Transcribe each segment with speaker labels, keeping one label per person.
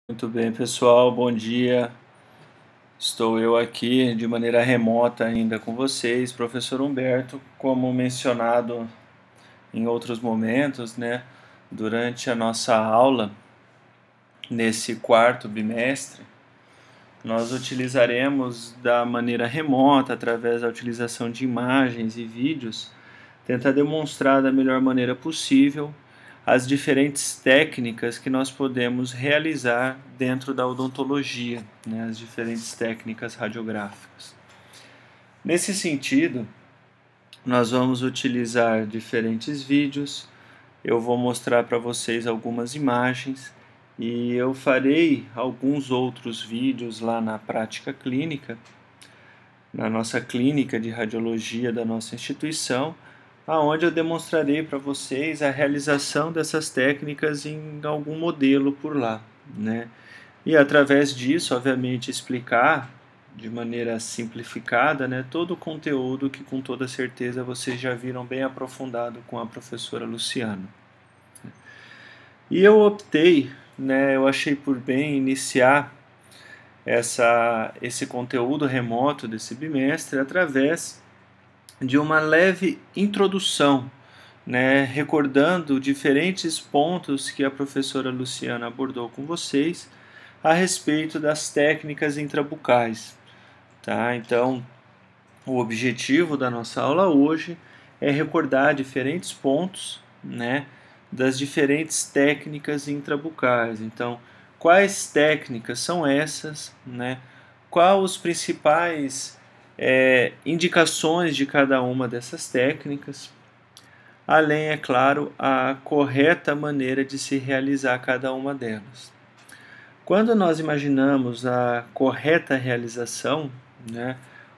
Speaker 1: Muito bem, pessoal, bom dia. Estou eu aqui de maneira remota ainda com vocês, professor Humberto, como mencionado em outros momentos, durante a nossa aula, nesse quarto bimestre, nós utilizaremos da maneira remota, através da utilização de imagens e vídeos, tentar demonstrar da melhor maneira possível as diferentes técnicas que nós podemos realizar dentro da odontologia, as diferentes técnicas radiográficas. Nesse sentido, nós vamos utilizar diferentes vídeos, eu vou mostrar para vocês algumas imagens e eu farei alguns outros vídeos lá na prática clínica, na nossa clínica de radiologia da nossa instituição, aonde eu demonstrarei para vocês a realização dessas técnicas em algum modelo por lá, E através disso, obviamente, explicar de maneira simplificada, todo o conteúdo que com toda certeza vocês já viram bem aprofundado com a professora Luciana. E eu optei, eu achei por bem iniciar esse conteúdo remoto desse bimestre através de uma leve introdução, recordando diferentes pontos que a professora Luciana abordou com vocês a respeito das técnicas intrabucais. Tá? Então, o objetivo da nossa aula hoje é recordar diferentes pontos, das diferentes técnicas intrabucais. Então, quais técnicas são essas, quais os principais indicações de cada uma dessas técnicas, além, é claro, a correta maneira de se realizar cada uma delas. Quando nós imaginamos a correta realização,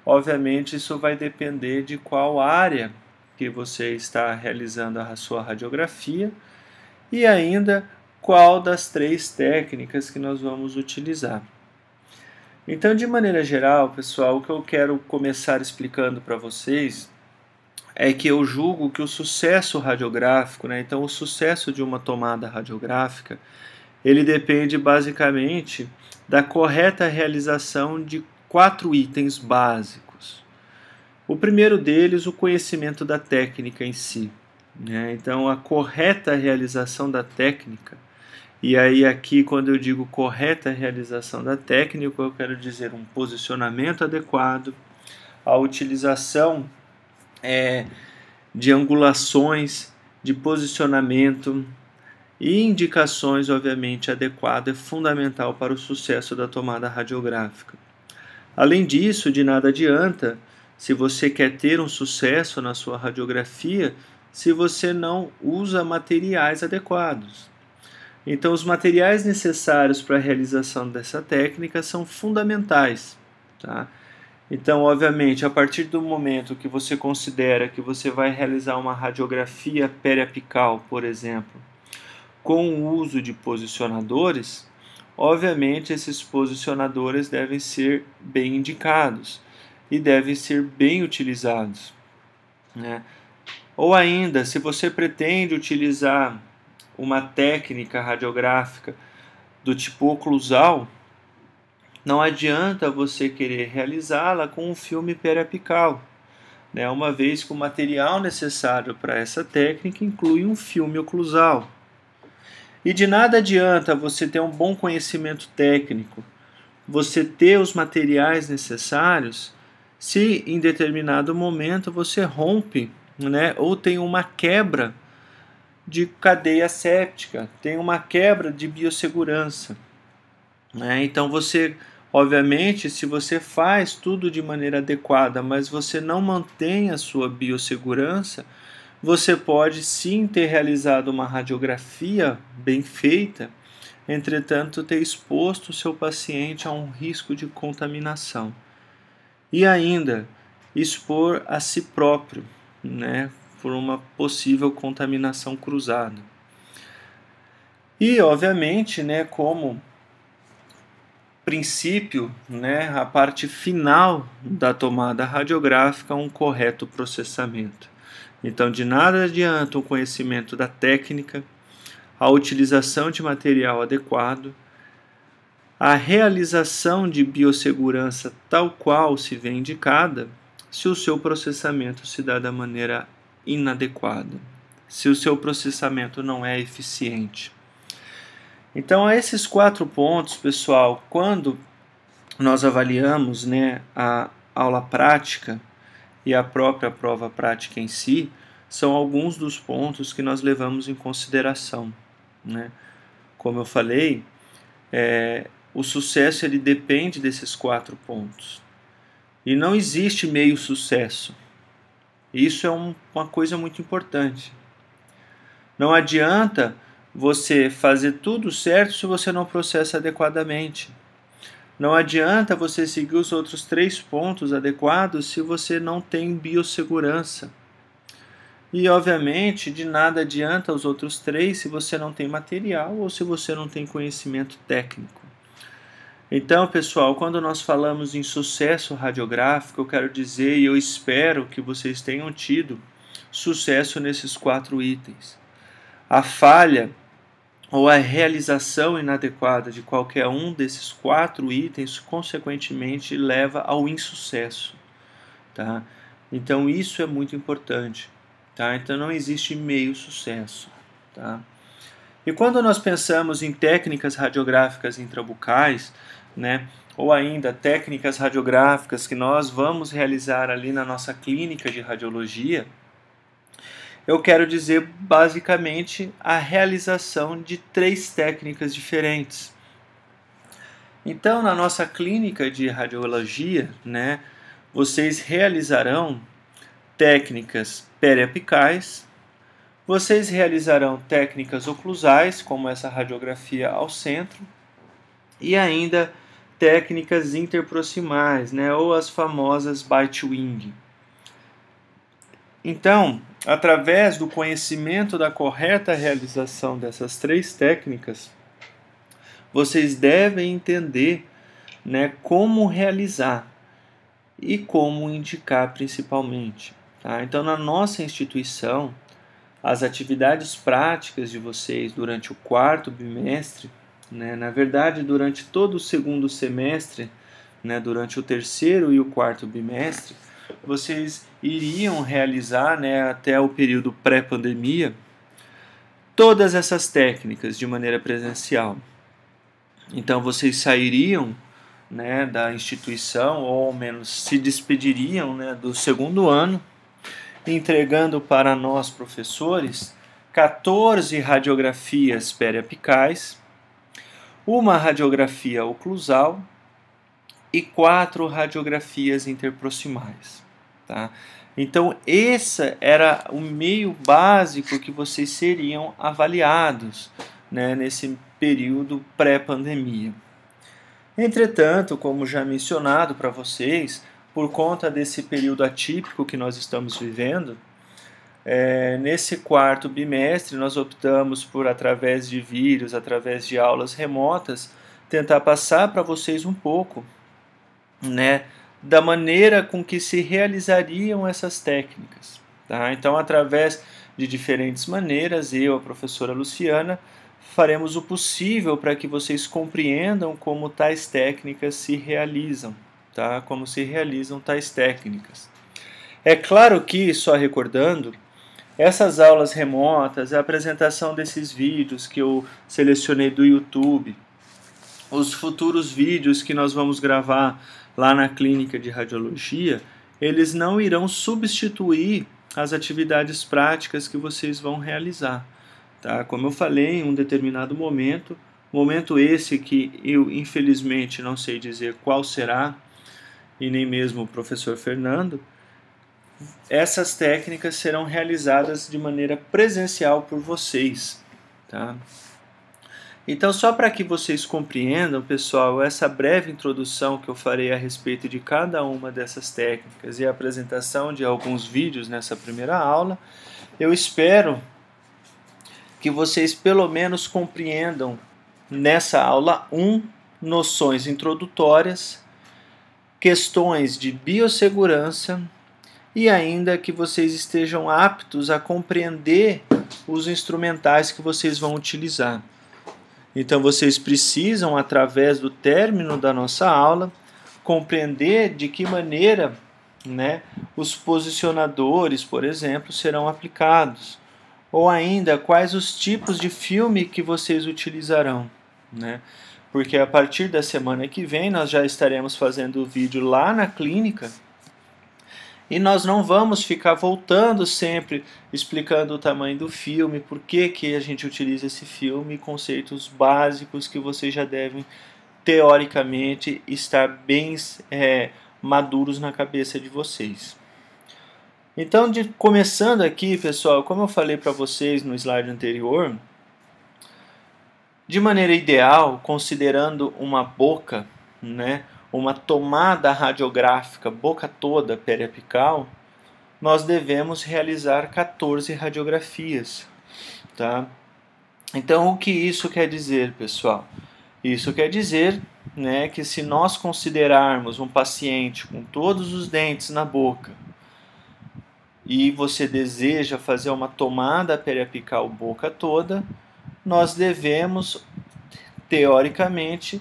Speaker 1: obviamente isso vai depender de qual área que você está realizando a sua radiografia e ainda qual das 3 técnicas que nós vamos utilizar. Então, de maneira geral, pessoal, o que eu quero começar explicando para vocês é que eu julgo que o sucesso radiográfico, então o sucesso de uma tomada radiográfica, ele depende basicamente da correta realização de 4 itens básicos. O primeiro deles, o conhecimento da técnica em si. Então, a correta realização da técnica, e aí aqui quando eu digo correta realização da técnica, eu quero dizer um posicionamento adequado, a utilização de angulações, de posicionamento e indicações, obviamente, adequadas é fundamental para o sucesso da tomada radiográfica. Além disso, de nada adianta, se você quer ter um sucesso na sua radiografia, se você não usa materiais adequados. Então, os materiais necessários para a realização dessa técnica são fundamentais, tá? Então, obviamente, a partir do momento que você considera que você vai realizar uma radiografia periapical, por exemplo, com o uso de posicionadores, obviamente esses posicionadores devem ser bem indicados e devem ser bem utilizados. Ou ainda, se você pretende utilizar uma técnica radiográfica do tipo oclusal, não adianta você querer realizá-la com um filme periapical, uma vez que o material necessário para essa técnica inclui um filme oclusal. E de nada adianta você ter um bom conhecimento técnico, você ter os materiais necessários, se em determinado momento você rompe, ou tem uma quebra de cadeia séptica, tem uma quebra de biossegurança. Então você, obviamente, se você faz tudo de maneira adequada, mas você não mantém a sua biossegurança, você pode sim ter realizado uma radiografia bem feita, entretanto ter exposto o seu paciente a um risco de contaminação. E ainda expor a si próprio, por uma possível contaminação cruzada. E, obviamente, como princípio, a parte final da tomada radiográfica, um correto processamento. Então, de nada adianta o conhecimento da técnica, a utilização de material adequado, a realização de biossegurança tal qual se vê indicada se o seu processamento se dá da maneira inadequada, se o seu processamento não é eficiente. Então, a esses 4 pontos, pessoal, quando nós avaliamos, né, a aula prática e a própria prova prática em si, são alguns dos pontos que nós levamos em consideração, né? Como eu falei, o sucesso ele depende desses 4 pontos. E não existe meio sucesso. Isso é uma coisa muito importante. Não adianta você fazer tudo certo se você não processa adequadamente. Não adianta você seguir os outros 3 pontos adequados se você não tem biossegurança. E, obviamente, de nada adianta os outros 3 se você não tem material ou se você não tem conhecimento técnico. Então, pessoal, quando nós falamos em sucesso radiográfico, eu quero dizer e eu espero que vocês tenham tido sucesso nesses 4 itens. A falha ou a realização inadequada de qualquer um desses 4 itens, consequentemente, leva ao insucesso. Tá? Então, isso é muito importante. Tá? Então, não existe meio sucesso. Tá? E quando nós pensamos em técnicas radiográficas intrabucais, né, ou ainda técnicas radiográficas que nós vamos realizar ali na nossa clínica de radiologia, eu quero dizer basicamente a realização de 3 técnicas diferentes. Então, na nossa clínica de radiologia, né, vocês realizarão técnicas periapicais, vocês realizarão técnicas oclusais, como essa radiografia ao centro, e ainda técnicas interproximais, né, ou as famosas bite wing. Então, através do conhecimento da correta realização dessas 3 técnicas, vocês devem entender, né, como realizar e como indicar principalmente. Tá? Então, na nossa instituição, as atividades práticas de vocês durante o 4º bimestre, né, na verdade, durante todo o 2º semestre, né, durante o 3º e o 4º bimestre, vocês iriam realizar, né, até o período pré-pandemia, todas essas técnicas de maneira presencial. Então, vocês sairiam, né, da instituição, ou ao menos se despediriam, né, do 2º ano, entregando para nós, professores, 14 radiografias periapicais, uma radiografia oclusal e 4 radiografias interproximais. Tá? Então, esse era o meio básico que vocês seriam avaliados, né, nesse período pré-pandemia. Entretanto, como já mencionado para vocês, por conta desse período atípico que nós estamos vivendo, nesse 4º bimestre nós optamos por, através de vídeos, através de aulas remotas, tentar passar para vocês um pouco, né, da maneira com que se realizariam essas técnicas. Tá? Então, através de diferentes maneiras, eu, a professora Luciana, faremos o possível para que vocês compreendam como tais técnicas se realizam, tá? Como se realizam tais técnicas. É claro que, só recordando, essas aulas remotas, a apresentação desses vídeos que eu selecionei do YouTube, os futuros vídeos que nós vamos gravar lá na clínica de radiologia, eles não irão substituir as atividades práticas que vocês vão realizar. Tá? Como eu falei, em um determinado momento esse que eu infelizmente não sei dizer qual será, e nem mesmo o professor Fernando, essas técnicas serão realizadas de maneira presencial por vocês. Tá? Então, só para que vocês compreendam, pessoal, essa breve introdução que eu farei a respeito de cada uma dessas técnicas e a apresentação de alguns vídeos nessa primeira aula, eu espero que vocês pelo menos compreendam nessa aula 1 noções introdutórias, questões de biossegurança e ainda que vocês estejam aptos a compreender os instrumentais que vocês vão utilizar. Então vocês precisam, através do término da nossa aula, compreender de que maneira, né, os posicionadores, por exemplo, serão aplicados, ou ainda quais os tipos de filme que vocês utilizarão, né? Porque a partir da semana que vem nós já estaremos fazendo o vídeo lá na clínica e nós não vamos ficar voltando sempre explicando o tamanho do filme, por que a gente utiliza esse filme, conceitos básicos que vocês já devem teoricamente estar bem maduros na cabeça de vocês. Então, começando aqui, pessoal, como eu falei para vocês no slide anterior, de maneira ideal, considerando uma boca, né, uma tomada radiográfica, boca toda periapical, nós devemos realizar 14 radiografias, tá? Então, o que isso quer dizer, pessoal? Isso quer dizer, né, que se nós considerarmos um paciente com todos os dentes na boca e você deseja fazer uma tomada periapical boca toda, nós devemos, teoricamente,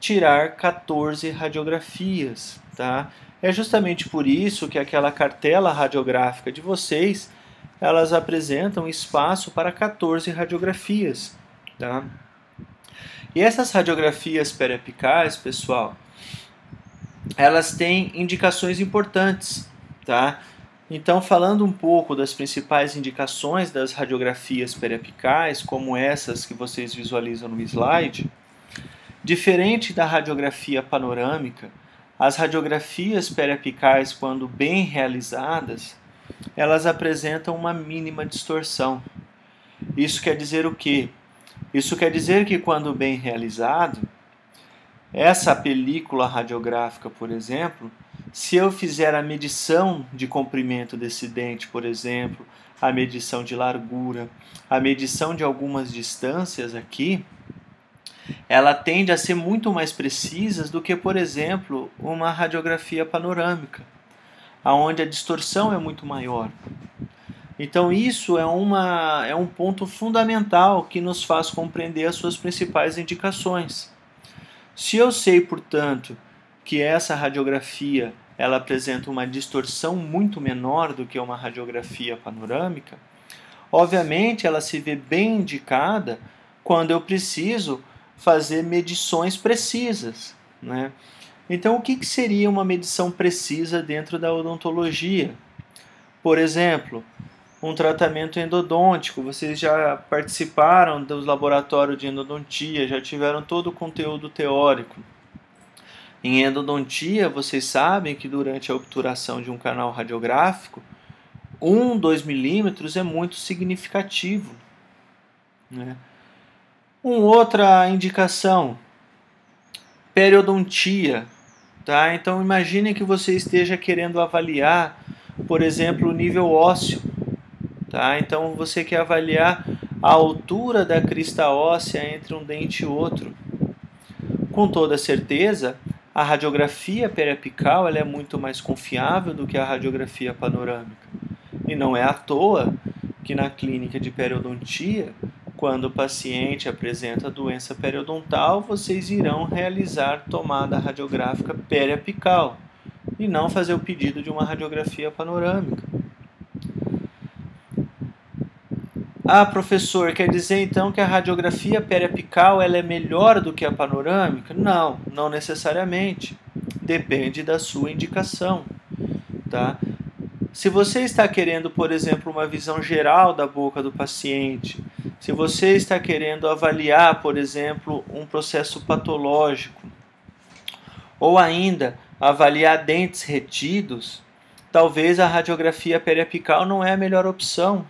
Speaker 1: tirar 14 radiografias, tá? É justamente por isso que aquela cartela radiográfica de vocês, elas apresentam espaço para 14 radiografias, tá? E essas radiografias periapicais, pessoal, elas têm indicações importantes, tá? Então, falando um pouco das principais indicações das radiografias periapicais, como essas que vocês visualizam no slide, diferente da radiografia panorâmica, as radiografias periapicais, quando bem realizadas, elas apresentam uma mínima distorção. Isso quer dizer o quê? Isso quer dizer que, quando bem realizado, essa película radiográfica, por exemplo, se eu fizer a medição de comprimento desse dente, por exemplo, a medição de largura, a medição de algumas distâncias aqui, ela tende a ser muito mais precisa do que, por exemplo, uma radiografia panorâmica, onde a distorção é muito maior. Então isso é um ponto fundamental que nos faz compreender as suas principais indicações. Se eu sei, portanto, que essa radiografia ela apresenta uma distorção muito menor do que uma radiografia panorâmica, obviamente ela se vê bem indicada quando eu preciso fazer medições precisas, né? Então, o que seria uma medição precisa dentro da odontologia? Por exemplo, um tratamento endodôntico. Vocês já participaram dos laboratórios de endodontia, já tiveram todo o conteúdo teórico. Em endodontia, vocês sabem que durante a obturação de um canal radiográfico, 2 milímetros é muito significativo, né? Outra indicação, periodontia, tá? Então imagine que você esteja querendo avaliar, por exemplo, o nível ósseo, tá? Então você quer avaliar a altura da crista óssea entre um dente e outro. Com toda certeza, a radiografia periapical ela é muito mais confiável do que a radiografia panorâmica. E não é à toa que na clínica de periodontia, quando o paciente apresenta doença periodontal, vocês irão realizar tomada radiográfica periapical e não fazer o pedido de uma radiografia panorâmica. Ah, professor, quer dizer então que a radiografia periapical ela é melhor do que a panorâmica? Não, não necessariamente. Depende da sua indicação, tá? Se você está querendo, por exemplo, uma visão geral da boca do paciente, se você está querendo avaliar, por exemplo, um processo patológico, ou ainda avaliar dentes retidos, talvez a radiografia periapical não é a melhor opção.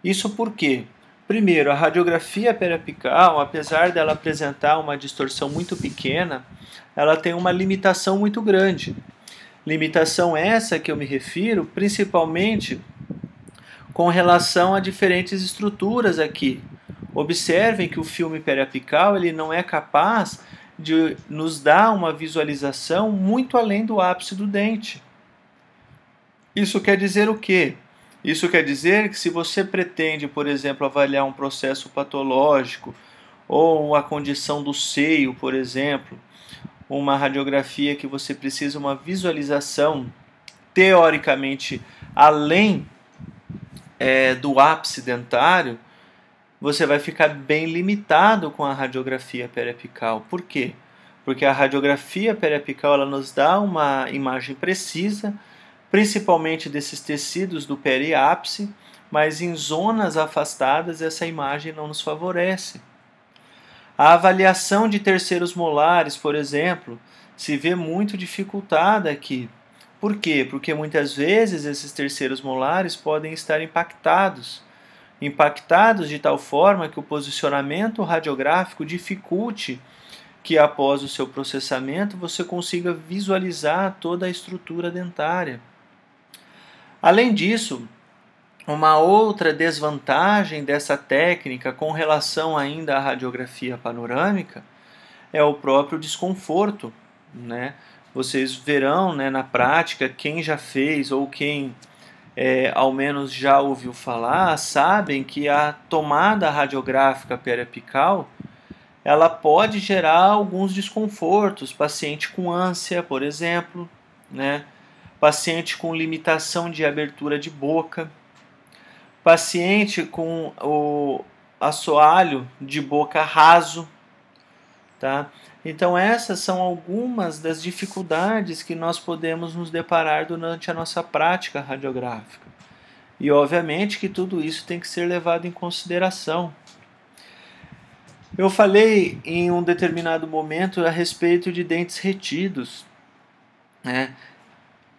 Speaker 1: Isso por quê? Primeiro, a radiografia periapical, apesar dela apresentar uma distorção muito pequena, ela tem uma limitação muito grande. Limitação essa que eu me refiro principalmente com relação a diferentes estruturas aqui. Observem que o filme periapical ele não é capaz de nos dar uma visualização muito além do ápice do dente. Isso quer dizer o quê? Isso quer dizer que se você pretende, por exemplo, avaliar um processo patológico ou a condição do seio, por exemplo, uma radiografia que você precisa uma visualização teoricamente além do ápice dentário, você vai ficar bem limitado com a radiografia periapical. Por quê? Porque a radiografia periapical ela nos dá uma imagem precisa, principalmente desses tecidos do periápice, mas em zonas afastadas essa imagem não nos favorece. A avaliação de terceiros molares, por exemplo, se vê muito dificultada aqui. Por quê? Porque muitas vezes esses terceiros molares podem estar impactados de tal forma que o posicionamento radiográfico dificulte que após o seu processamento você consiga visualizar toda a estrutura dentária. Além disso, uma outra desvantagem dessa técnica com relação ainda à radiografia panorâmica é o próprio desconforto, né? Vocês verão, né, na prática, quem já fez ou quem ao menos já ouviu falar, sabem que a tomada radiográfica periapical ela pode gerar alguns desconfortos, paciente com ânsia, por exemplo, né? Paciente com limitação de abertura de boca, paciente com o assoalho de boca raso, tá? Então essas são algumas das dificuldades que nós podemos nos deparar durante a nossa prática radiográfica. E obviamente que tudo isso tem que ser levado em consideração. Eu falei em um determinado momento a respeito de dentes retidos, né?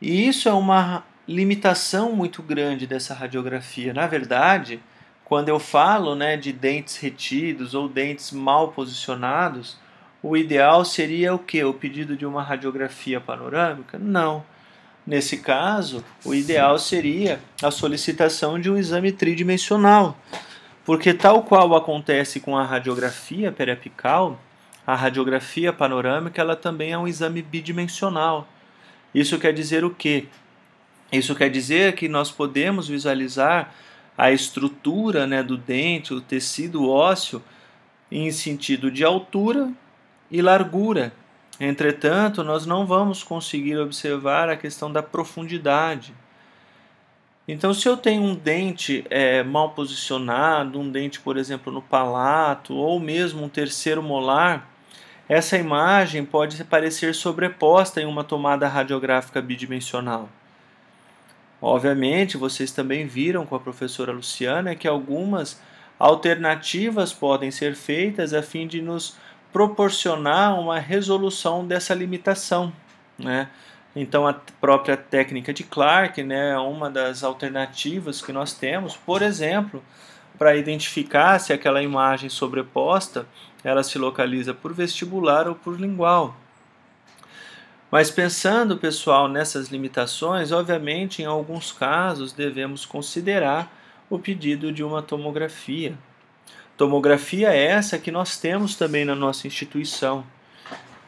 Speaker 1: E isso é uma limitação muito grande dessa radiografia. Na verdade, quando eu falo, né, de dentes retidos ou dentes mal posicionados, o ideal seria o quê? O pedido de uma radiografia panorâmica? Não. Nesse caso, o ideal seria a solicitação de um exame tridimensional, porque tal qual acontece com a radiografia periapical, a radiografia panorâmica ela também é um exame bidimensional. Isso quer dizer o quê? Isso quer dizer que nós podemos visualizar a estrutura, né, do dente, o tecido ósseo, em sentido de altura e largura. Entretanto, nós não vamos conseguir observar a questão da profundidade. Então, se eu tenho um dente mal posicionado, um dente, por exemplo, no palato, ou mesmo um terceiro molar, essa imagem pode parecer sobreposta em uma tomada radiográfica bidimensional. Obviamente, vocês também viram com a professora Luciana que algumas alternativas podem ser feitas a fim de nos proporcionar uma resolução dessa limitação, né? Então, a própria técnica de Clark, né, é uma das alternativas que nós temos, por exemplo, para identificar se aquela imagem sobreposta ela se localiza por vestibular ou por lingual. Mas pensando, pessoal, nessas limitações, obviamente, em alguns casos, devemos considerar o pedido de uma tomografia. Tomografia essa que nós temos também na nossa instituição.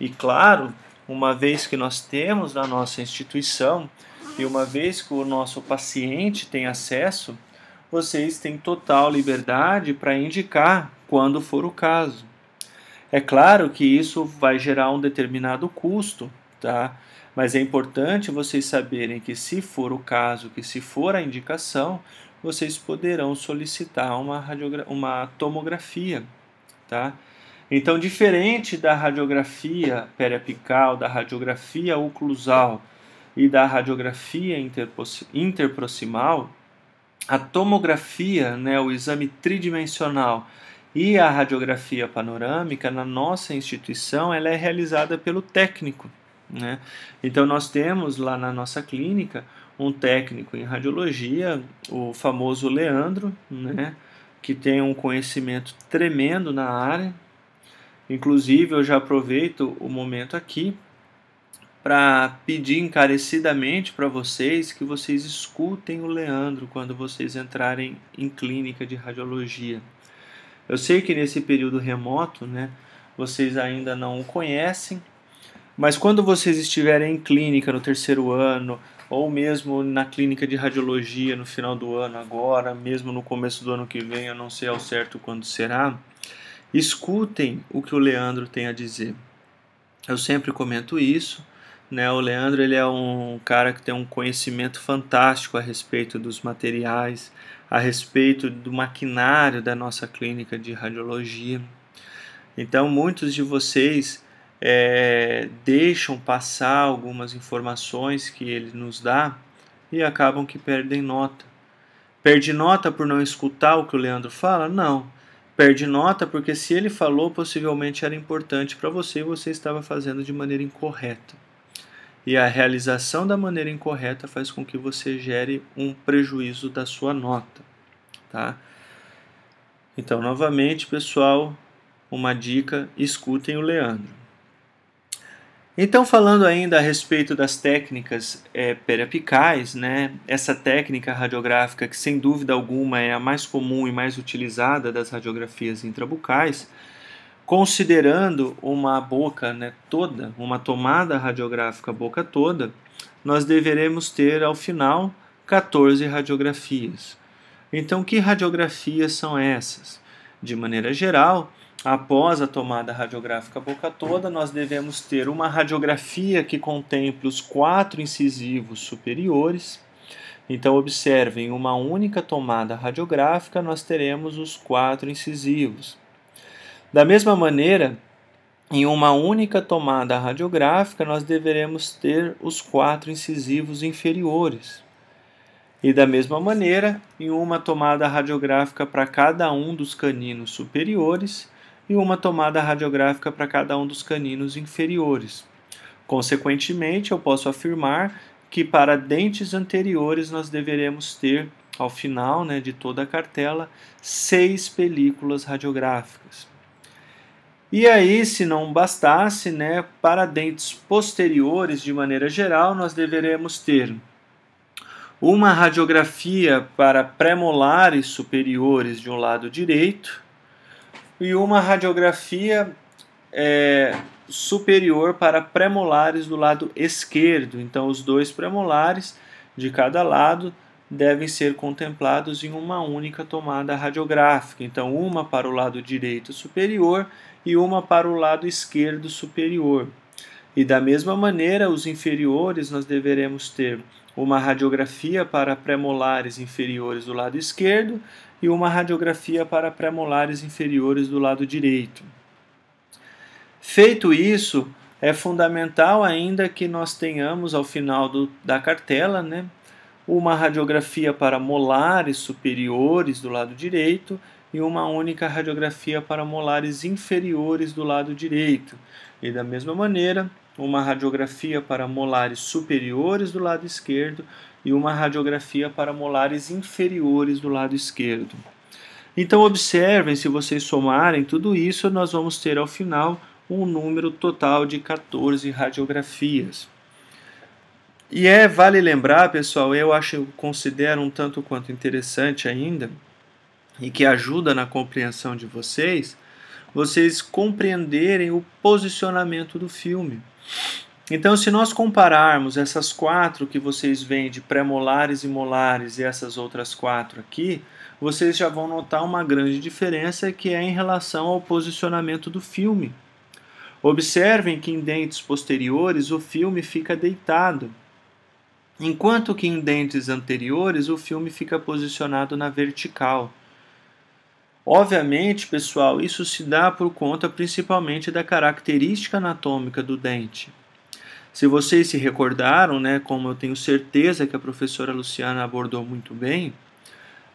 Speaker 1: E claro, uma vez que nós temos na nossa instituição e uma vez que o nosso paciente tem acesso, vocês têm total liberdade para indicar quando for o caso. É claro que isso vai gerar um determinado custo, tá? Mas é importante vocês saberem que se for o caso, que se for a indicação, vocês poderão solicitar uma tomografia, tá? Então, diferente da radiografia periapical, da radiografia oclusal e da radiografia interproximal, a tomografia, né, o exame tridimensional e a radiografia panorâmica na nossa instituição ela é realizada pelo técnico, né? Então nós temos lá na nossa clínica um técnico em radiologia, o famoso Leandro, né, que tem um conhecimento tremendo na área. Inclusive eu já aproveito o momento aqui para pedir encarecidamente para vocês que vocês escutem o Leandro quando vocês entrarem em clínica de radiologia. Eu sei que nesse período remoto, né, vocês ainda não o conhecem, mas quando vocês estiverem em clínica no terceiro ano, ou mesmo na clínica de radiologia no final do ano agora, mesmo no começo do ano que vem, eu não sei ao certo quando será, Escutem o que o Leandro tem a dizer. Eu sempre comento isso, né? O Leandro, ele é um cara que tem um conhecimento fantástico a respeito dos materiais, a respeito do maquinário da nossa clínica de radiologia. Então, muitos de vocês deixam passar algumas informações que ele nos dá e acabam que perdem nota. Perde nota por não escutar o que o Leandro fala? Não. Perde nota porque se ele falou, possivelmente era importante para você e você estava fazendo de maneira incorreta. E a realização da maneira incorreta faz com que você gere um prejuízo da sua nota, tá? Então, novamente, pessoal, uma dica: escutem o Leandro. Então, falando ainda a respeito das técnicas periapicais, né, essa técnica radiográfica que sem dúvida alguma é a mais comum e mais utilizada das radiografias intrabucais, considerando uma boca, né, toda, uma tomada radiográfica boca toda, nós deveremos ter ao final 14 radiografias. Então, que radiografias são essas? De maneira geral, após a tomada radiográfica boca toda, nós devemos ter uma radiografia que contemple os 4 incisivos superiores. Então, observem, uma única tomada radiográfica nós teremos os 4 incisivos. Da mesma maneira, em uma única tomada radiográfica nós deveremos ter os 4 incisivos inferiores. E da mesma maneira, em uma tomada radiográfica para cada um dos caninos superiores e uma tomada radiográfica para cada um dos caninos inferiores. Consequentemente, eu posso afirmar que para dentes anteriores nós deveremos ter, ao final, né, de toda a cartela, 6 películas radiográficas. E aí, se não bastasse, né, para dentes posteriores, de maneira geral, nós deveremos ter uma radiografia para premolares superiores de um lado direito e uma radiografia superior para premolares do lado esquerdo. Então, os 2 premolares de cada lado devem ser contemplados em uma única tomada radiográfica. Então, uma para o lado direito superior e uma para o lado esquerdo superior. E da mesma maneira, os inferiores nós deveremos ter uma radiografia para premolares inferiores do lado esquerdo e uma radiografia para premolares inferiores do lado direito. Feito isso, é fundamental ainda que nós tenhamos ao final da cartela, né, uma radiografia para molares superiores do lado direito e uma única radiografia para molares inferiores do lado direito. E da mesma maneira, uma radiografia para molares superiores do lado esquerdo e uma radiografia para molares inferiores do lado esquerdo. Então observem, se vocês somarem tudo isso, nós vamos ter ao final um número total de 14 radiografias. E vale lembrar, pessoal, eu considero um tanto quanto interessante ainda, e que ajuda na compreensão de vocês compreenderem o posicionamento do filme. Então, se nós compararmos essas 4 que vocês veem de premolares e molares e essas outras 4 aqui, vocês já vão notar uma grande diferença que é em relação ao posicionamento do filme. Observem que em dentes posteriores o filme fica deitado, enquanto que em dentes anteriores o filme fica posicionado na vertical. Obviamente, pessoal, isso se dá por conta principalmente da característica anatômica do dente. Se vocês se recordaram, né, como eu tenho certeza que a professora Luciana abordou muito bem,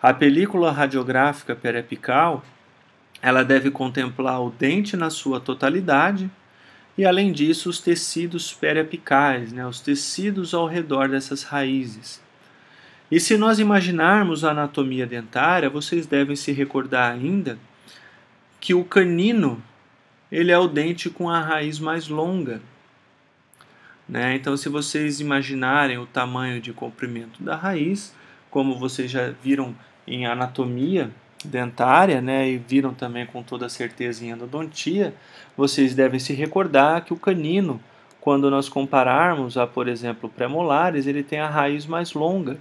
Speaker 1: a película radiográfica periapical, ela deve contemplar o dente na sua totalidade e, além disso, os tecidos periapicais, né, os tecidos ao redor dessas raízes. E se nós imaginarmos a anatomia dentária, vocês devem se recordar ainda que o canino ele é o dente com a raiz mais longa. Né? Então, se vocês imaginarem o tamanho de comprimento da raiz, como vocês já viram em anatomia dentária, né, e viram também com toda certeza em endodontia, vocês devem se recordar que o canino, quando nós compararmos a, por exemplo, premolares, ele tem a raiz mais longa.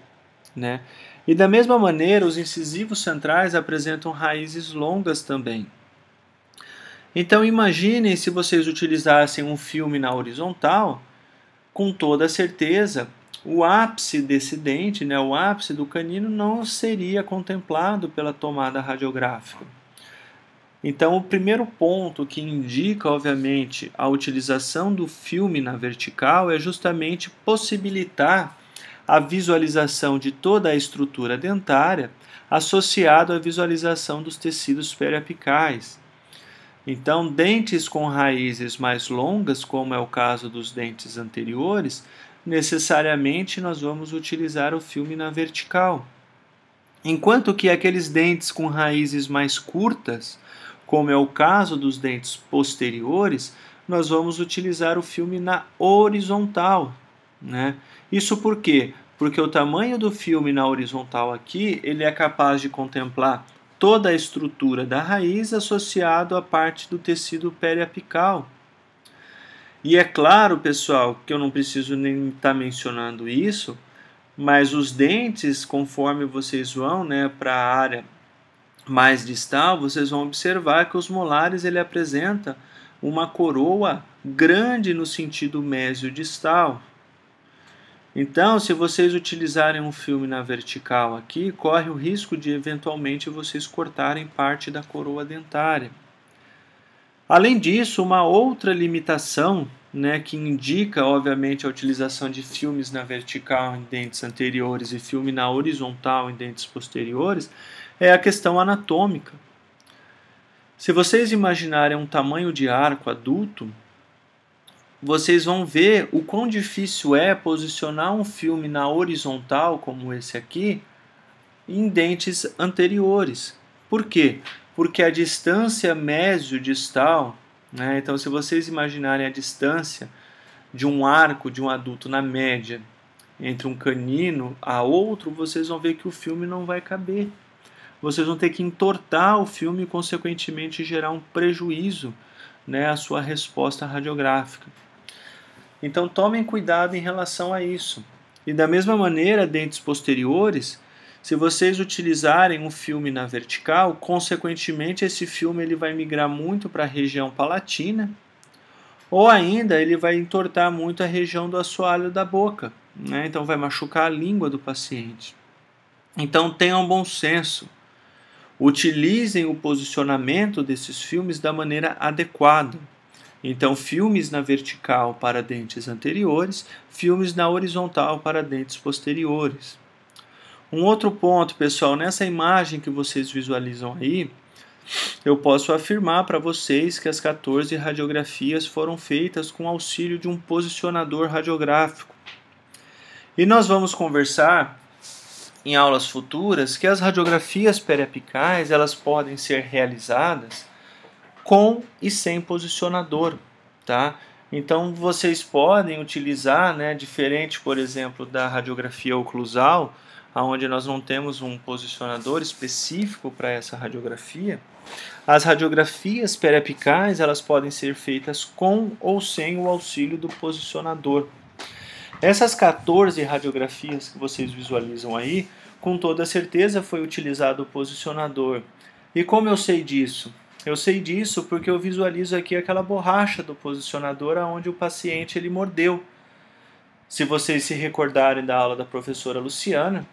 Speaker 1: Né? E da mesma maneira, os incisivos centrais apresentam raízes longas também. Então imaginem se vocês utilizassem um filme na horizontal, com toda certeza o ápice desse dente, né, o ápice do canino, não seria contemplado pela tomada radiográfica. Então, o primeiro ponto que indica, obviamente, a utilização do filme na vertical é justamente possibilitar a visualização de toda a estrutura dentária associado à visualização dos tecidos periapicais. Então, dentes com raízes mais longas, como é o caso dos dentes anteriores, necessariamente nós vamos utilizar o filme na vertical. Enquanto que aqueles dentes com raízes mais curtas, como é o caso dos dentes posteriores, nós vamos utilizar o filme na horizontal, né? Isso por quê? Porque o tamanho do filme na horizontal aqui, ele é capaz de contemplar toda a estrutura da raiz associado à parte do tecido periapical. E é claro, pessoal, que eu não preciso nem estar mencionando isso, mas os dentes, conforme vocês vão, né, para a área mais distal, vocês vão observar que os molares ele apresenta uma coroa grande no sentido mesiodistal. Então, se vocês utilizarem um filme na vertical aqui, corre o risco de eventualmente vocês cortarem parte da coroa dentária. Além disso, uma outra limitação, né, que indica, obviamente, a utilização de filmes na vertical em dentes anteriores e filme na horizontal em dentes posteriores, é a questão anatômica. Se vocês imaginarem um tamanho de arco adulto, vocês vão ver o quão difícil é posicionar um filme na horizontal, como esse aqui, em dentes anteriores. Por quê? Porque a distância mesiodistal, né? Então, se vocês imaginarem a distância de um arco de um adulto na média entre um canino a outro, vocês vão ver que o filme não vai caber. Vocês vão ter que entortar o filme e, consequentemente, gerar um prejuízo, né, à sua resposta radiográfica. Então, tomem cuidado em relação a isso. E da mesma maneira, dentes posteriores, se vocês utilizarem um filme na vertical, consequentemente esse filme ele vai migrar muito para a região palatina, ou ainda ele vai entortar muito a região do assoalho da boca, né? Então vai machucar a língua do paciente. Então tenham bom senso. Utilizem o posicionamento desses filmes da maneira adequada. Então, filmes na vertical para dentes anteriores, filmes na horizontal para dentes posteriores. Um outro ponto, pessoal, nessa imagem que vocês visualizam aí, eu posso afirmar para vocês que as 14 radiografias foram feitas com auxílio de um posicionador radiográfico. E nós vamos conversar em aulas futuras que as radiografias periapicais elas podem ser realizadas com e sem posicionador, tá? Então vocês podem utilizar, né, diferente, por exemplo, da radiografia oclusal, onde nós não temos um posicionador específico para essa radiografia. As radiografias periapicais elas podem ser feitas com ou sem o auxílio do posicionador. Essas 14 radiografias que vocês visualizam aí, com toda certeza foi utilizado o posicionador. E como eu sei disso? Eu sei disso porque eu visualizo aqui aquela borracha do posicionador onde o paciente ele mordeu. Se vocês se recordarem da aula da professora Luciana,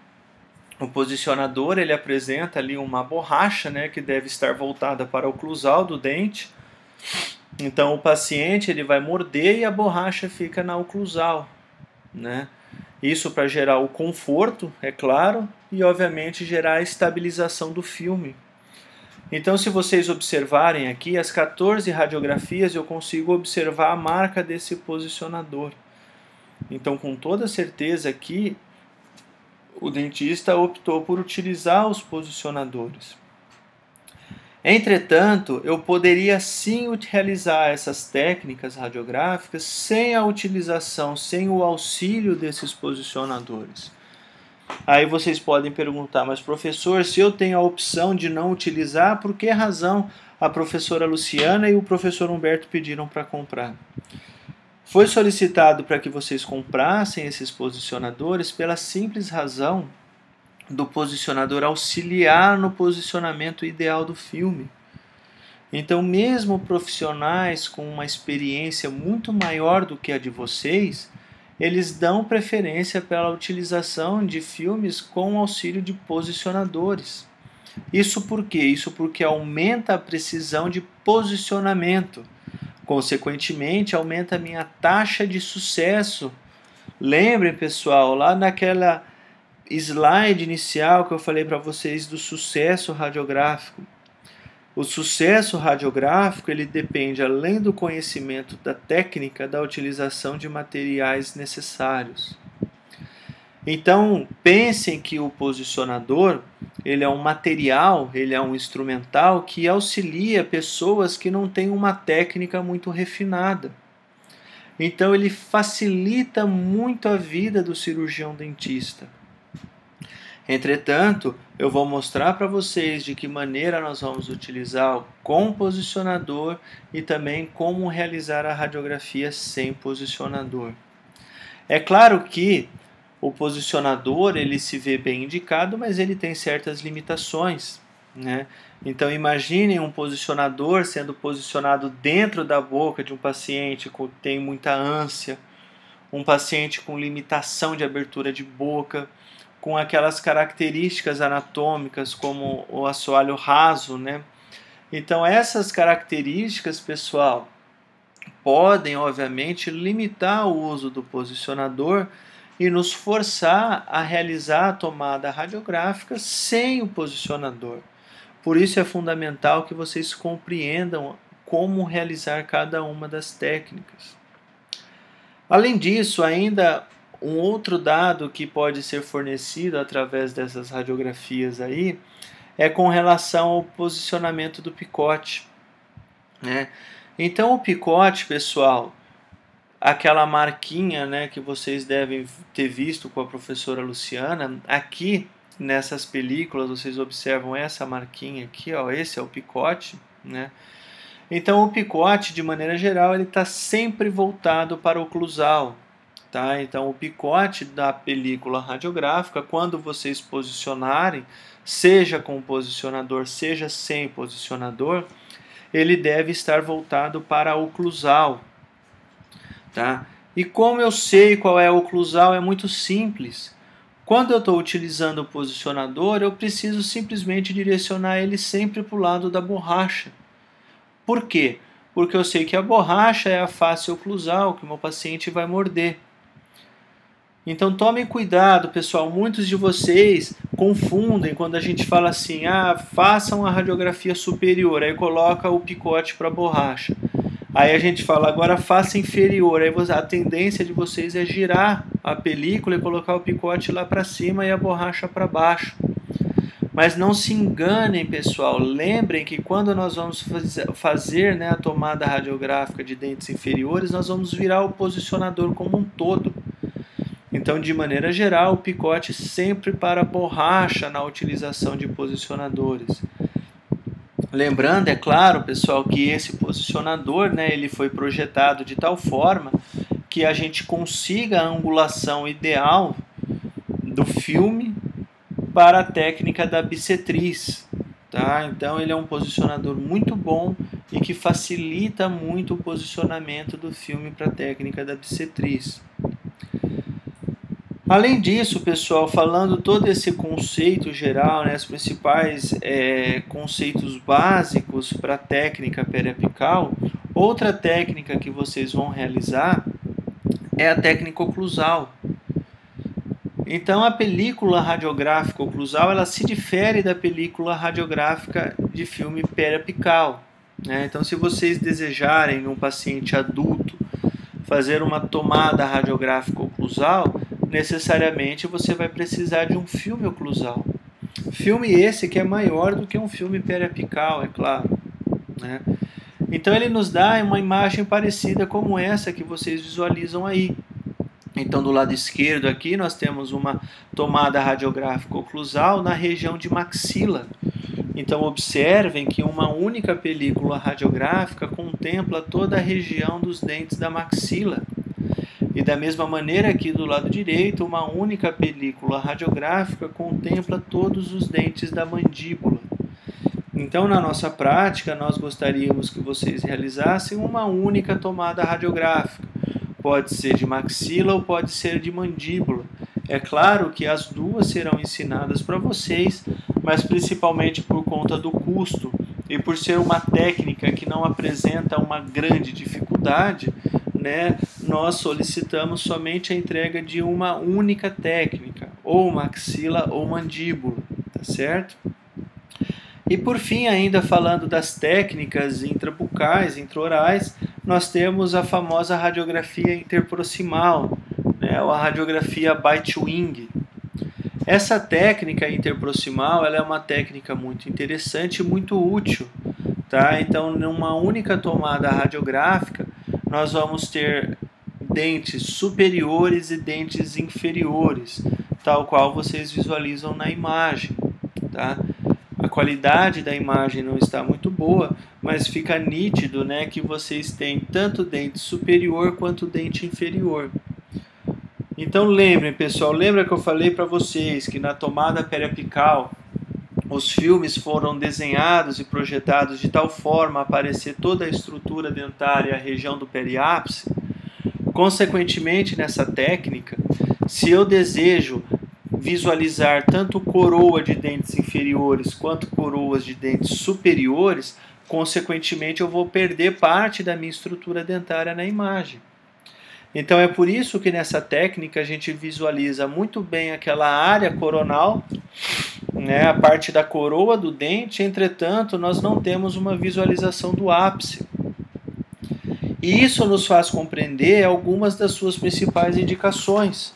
Speaker 1: o posicionador ele apresenta ali uma borracha, né, que deve estar voltada para o oclusal do dente. Então o paciente ele vai morder e a borracha fica na oclusal, né? Isso para gerar o conforto, é claro, e obviamente gerar a estabilização do filme. Então, se vocês observarem aqui, as 14 radiografias eu consigo observar a marca desse posicionador. Então, com toda certeza aqui, o dentista optou por utilizar os posicionadores. Entretanto, eu poderia sim realizar essas técnicas radiográficas sem a utilização, sem o auxílio desses posicionadores. Aí vocês podem perguntar, mas professor, se eu tenho a opção de não utilizar, por que razão a professora Luciana e o professor Humberto pediram para comprar? Foi solicitado para que vocês comprassem esses posicionadores pela simples razão do posicionador auxiliar no posicionamento ideal do filme. Então, mesmo profissionais com uma experiência muito maior do que a de vocês, eles dão preferência pela utilização de filmes com auxílio de posicionadores. Isso por quê? Isso porque aumenta a precisão de posicionamento. Consequentemente, aumenta a minha taxa de sucesso. Lembrem, pessoal, lá naquela slide inicial que eu falei para vocês do sucesso radiográfico. O sucesso radiográfico ele depende, além do conhecimento da técnica, da utilização de materiais necessários. Então, pensem que o posicionador ele é um material, ele é um instrumental que auxilia pessoas que não têm uma técnica muito refinada. Então, ele facilita muito a vida do cirurgião dentista. Entretanto, eu vou mostrar para vocês de que maneira nós vamos utilizar com posicionador e também como realizar a radiografia sem posicionador. É claro que o posicionador ele se vê bem indicado, mas ele tem certas limitações, né? Então imaginem um posicionador sendo posicionado dentro da boca de um paciente que tem muita ânsia, um paciente com limitação de abertura de boca, com aquelas características anatômicas como o assoalho raso, né? Então essas características, pessoal, podem obviamente limitar o uso do posicionador e nos forçar a realizar a tomada radiográfica sem o posicionador. Por isso é fundamental que vocês compreendam como realizar cada uma das técnicas. Além disso, ainda um outro dado que pode ser fornecido através dessas radiografias aí é com relação ao posicionamento do picote, né? Então o picote, pessoal, aquela marquinha, né, que vocês devem ter visto com a professora Luciana, aqui nessas películas vocês observam essa marquinha aqui, ó, esse é o picote, né? Então o picote, de maneira geral, ele está sempre voltado para o oclusal. Tá? Então, o picote da película radiográfica, quando vocês posicionarem, seja com posicionador, seja sem posicionador, ele deve estar voltado para a oclusal. Tá? E como eu sei qual é a oclusal, é muito simples. Quando eu estou utilizando o posicionador, eu preciso simplesmente direcionar ele sempre para o lado da borracha. Por quê? Porque eu sei que a borracha é a face oclusal que o meu paciente vai morder. Então tomem cuidado, pessoal, muitos de vocês confundem quando a gente fala assim, façam a radiografia superior, aí coloca o picote para a borracha. Aí a gente fala, agora faça inferior, aí a tendência de vocês é girar a película e colocar o picote lá para cima e a borracha para baixo. Mas não se enganem, pessoal, lembrem que quando nós vamos fazer, né, a tomada radiográfica de dentes inferiores, nós vamos virar o posicionador como um todo. Então, de maneira geral, o picote sempre para a borracha na utilização de posicionadores. Lembrando, é claro, pessoal, que esse posicionador, né, ele foi projetado de tal forma que a gente consiga a angulação ideal do filme para a técnica da bissetriz. Tá? Então, ele é um posicionador muito bom e que facilita muito o posicionamento do filme para a técnica da bissetriz. Além disso, pessoal, falando todo esse conceito geral, né, os principais conceitos básicos para a técnica periapical, outra técnica que vocês vão realizar é a técnica oclusal. Então, a película radiográfica oclusal ela se difere da película radiográfica de filme periapical, né? Então, se vocês desejarem, num paciente adulto, fazer uma tomada radiográfica oclusal, necessariamente você vai precisar de um filme oclusal. Filme esse que é maior do que um filme periapical, é claro, né? Então ele nos dá uma imagem parecida como essa que vocês visualizam aí. Então do lado esquerdo aqui nós temos uma tomada radiográfica oclusal na região de maxila. Então observem que uma única película radiográfica contempla toda a região dos dentes da maxila. E da mesma maneira aqui do lado direito, uma única película radiográfica contempla todos os dentes da mandíbula. Então, na nossa prática, nós gostaríamos que vocês realizassem uma única tomada radiográfica. Pode ser de maxila ou pode ser de mandíbula. É claro que as duas serão ensinadas para vocês, mas principalmente por conta do custo e por ser uma técnica que não apresenta uma grande dificuldade, né, nós solicitamos somente a entrega de uma única técnica, ou maxila ou mandíbula, tá certo? E por fim, ainda falando das técnicas intrabucais, intraorais, nós temos a famosa radiografia interproximal, né, ou a radiografia bite-wing. Essa técnica interproximal ela é uma técnica muito interessante e muito útil. Tá? Então, numa única tomada radiográfica, nós vamos ter dentes superiores e dentes inferiores, tal qual vocês visualizam na imagem. Tá? A qualidade da imagem não está muito boa, mas fica nítido, né, que vocês têm tanto dente superior quanto dente inferior. Então lembrem, pessoal, lembra que eu falei para vocês que na tomada periapical os filmes foram desenhados e projetados de tal forma a aparecer toda a estrutura dentária e a região do periápice? Consequentemente, nessa técnica, se eu desejo visualizar tanto coroa de dentes inferiores quanto coroas de dentes superiores, consequentemente eu vou perder parte da minha estrutura dentária na imagem. Então é por isso que nessa técnica a gente visualiza muito bem aquela área coronal, né, a parte da coroa do dente, entretanto nós não temos uma visualização do ápice. E isso nos faz compreender algumas das suas principais indicações.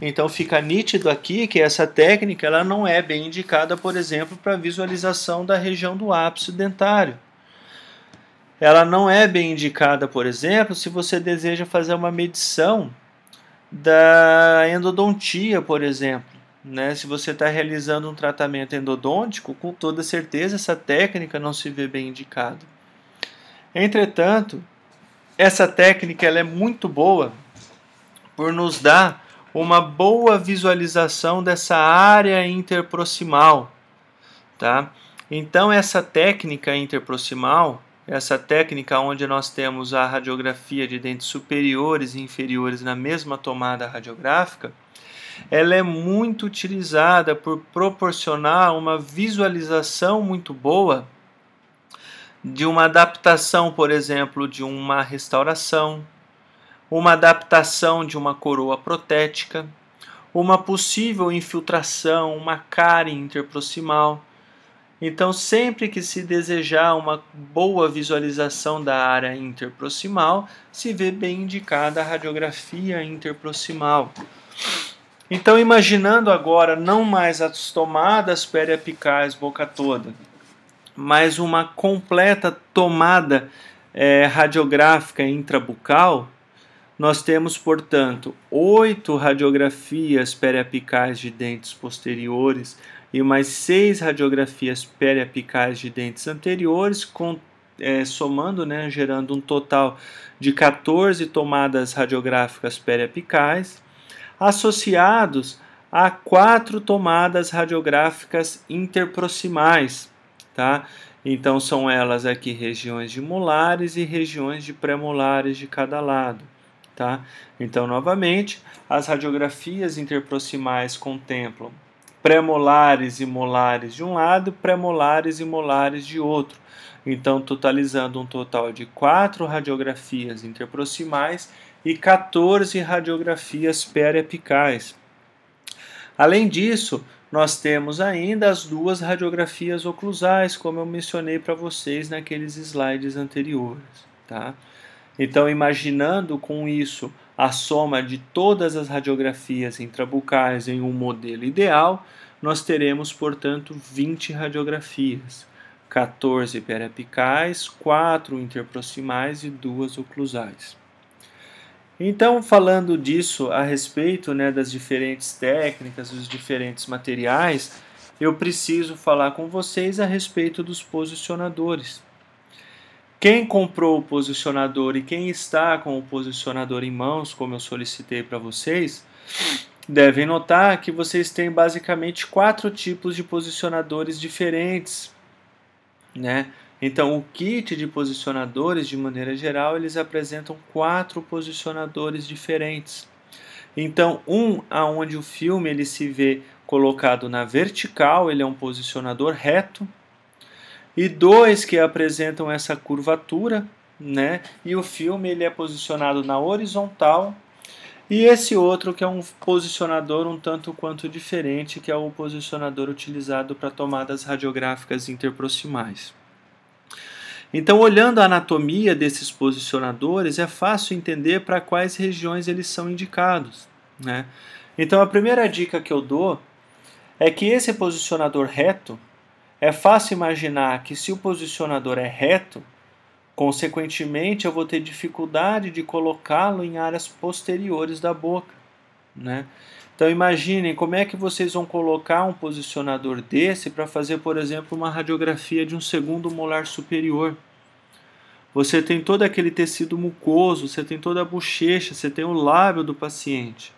Speaker 1: Então fica nítido aqui que essa técnica ela não é bem indicada, por exemplo, para visualização da região do ápice dentário. Ela não é bem indicada, por exemplo, se você deseja fazer uma medição da endodontia, por exemplo. Né? Se você está realizando um tratamento endodôntico, com toda certeza essa técnica não se vê bem indicada. Entretanto, essa técnica ela é muito boa por nos dar uma boa visualização dessa área interproximal. Tá? Então, essa técnica interproximal, essa técnica onde nós temos a radiografia de dentes superiores e inferiores na mesma tomada radiográfica, ela é muito utilizada por proporcionar uma visualização muito boa de uma adaptação, por exemplo, de uma restauração, uma adaptação de uma coroa protética, uma possível infiltração, uma cárie interproximal. Então, sempre que se desejar uma boa visualização da área interproximal, se vê bem indicada a radiografia interproximal. Então, imaginando agora não mais as tomadas periapicais boca toda, mas uma completa tomada radiográfica intrabucal, nós temos, portanto, 8 radiografias periapicais de dentes posteriores e mais 6 radiografias periapicais de dentes anteriores, somando, né, gerando um total de 14 tomadas radiográficas periapicais, associados a 4 tomadas radiográficas interproximais, tá? Então são elas aqui regiões de molares e regiões de pré-molares de cada lado, tá? Então, novamente, as radiografias interproximais contemplam pré-molares e molares de um lado, pré-molares e molares de outro. Então, totalizando um total de 4 radiografias interproximais e 14 radiografias periapicais. Além disso, nós temos ainda as 2 radiografias oclusais, como eu mencionei para vocês naqueles slides anteriores. Tá? Então, imaginando com isso a soma de todas as radiografias intrabucais em um modelo ideal, nós teremos, portanto, 20 radiografias, 14 periapicais, 4 interproximais e 2 oclusais. Então, falando disso a respeito, né, das diferentes técnicas, dos diferentes materiais, eu preciso falar com vocês a respeito dos posicionadores. Quem comprou o posicionador e quem está com o posicionador em mãos, como eu solicitei para vocês, devem notar que vocês têm basicamente 4 tipos de posicionadores diferentes. né? Então, o kit de posicionadores, de maneira geral, eles apresentam 4 posicionadores diferentes. Então, aonde o filme ele se vê colocado na vertical, ele é um posicionador reto, e 2 que apresentam essa curvatura, né? E o filme ele é posicionado na horizontal, e esse outro que é um posicionador um tanto quanto diferente, que é o posicionador utilizado para tomadas radiográficas interproximais. Então, olhando a anatomia desses posicionadores, é fácil entender para quais regiões eles são indicados, né? Então, a primeira dica que eu dou é que esse posicionador reto, é fácil imaginar que se o posicionador é reto, consequentemente eu vou ter dificuldade de colocá-lo em áreas posteriores da boca, né? Então imaginem como é que vocês vão colocar um posicionador desse para fazer, por exemplo, uma radiografia de um segundo molar superior. Você tem todo aquele tecido mucoso, você tem toda a bochecha, você tem o lábio do paciente.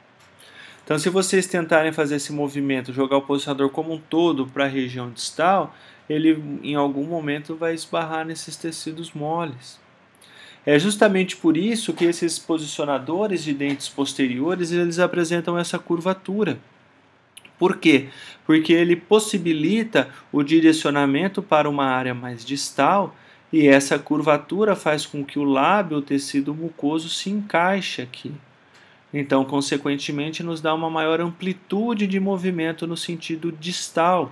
Speaker 1: Então, se vocês tentarem fazer esse movimento, jogar o posicionador como um todo para a região distal, ele em algum momento vai esbarrar nesses tecidos moles. É justamente por isso que esses posicionadores de dentes posteriores, eles apresentam essa curvatura. Por quê? Porque ele possibilita o direcionamento para uma área mais distal e essa curvatura faz com que o lábio, o tecido mucoso, se encaixe aqui. Então, consequentemente, nos dá uma maior amplitude de movimento no sentido distal.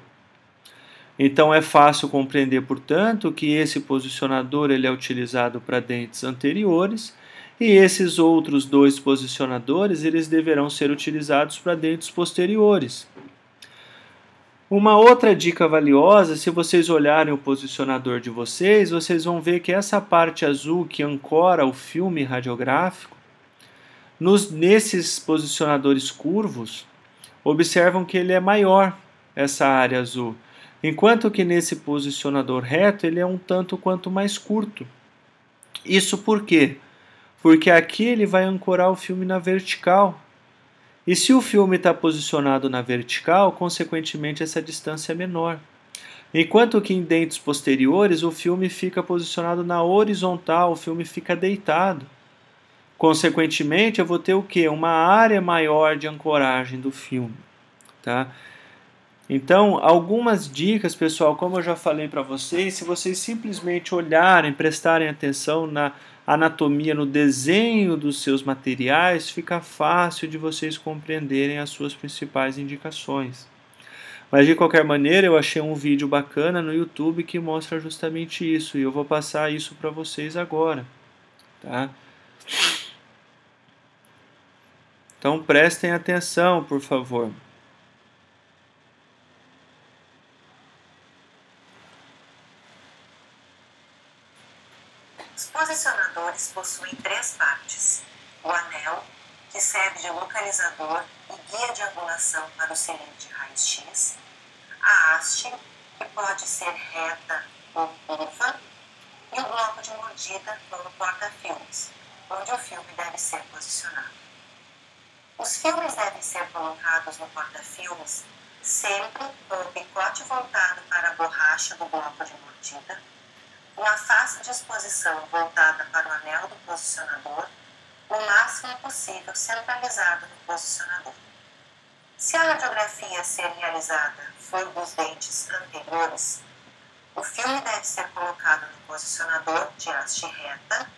Speaker 1: Então, é fácil compreender, portanto, que esse posicionador ele é utilizado para dentes anteriores e esses outros 2 posicionadores eles deverão ser utilizados para dentes posteriores. Uma outra dica valiosa, se vocês olharem o posicionador de vocês, vocês vão ver que essa parte azul que ancora o filme radiográfico, nesses posicionadores curvos, observam que ele é maior, essa área azul, enquanto que nesse posicionador reto ele é um tanto quanto mais curto. Isso por quê? Porque aqui ele vai ancorar o filme na vertical. E se o filme está posicionado na vertical, consequentemente essa distância é menor. Enquanto que em dentes posteriores o filme fica posicionado na horizontal, o filme fica deitado. Consequentemente, eu vou ter o quê? Uma área maior de ancoragem do filme, tá? Então, algumas dicas, pessoal, como eu já falei para vocês, se vocês simplesmente olharem, prestarem atenção na anatomia, no desenho dos seus materiais, fica fácil de vocês compreenderem as suas principais indicações. Mas, de qualquer maneira, eu achei um vídeo bacana no YouTube que mostra justamente isso, e eu vou passar isso para vocês agora, tá? Então prestem atenção, por favor.
Speaker 2: Os posicionadores possuem 3 partes: o anel, que serve de localizador e guia de angulação para o cilindro de raio-x, a haste, que pode ser reta ou curva, e o bloco de mordida ou porta-filmes, onde o filme deve ser posicionado. Os filmes devem ser colocados no porta-filmes sempre com o picote voltado para a borracha do bloco de mordida, com a face de exposição voltada para o anel do posicionador, o máximo possível centralizado no posicionador. Se a radiografia a ser realizada for dos dentes anteriores, o filme deve ser colocado no posicionador de haste reta,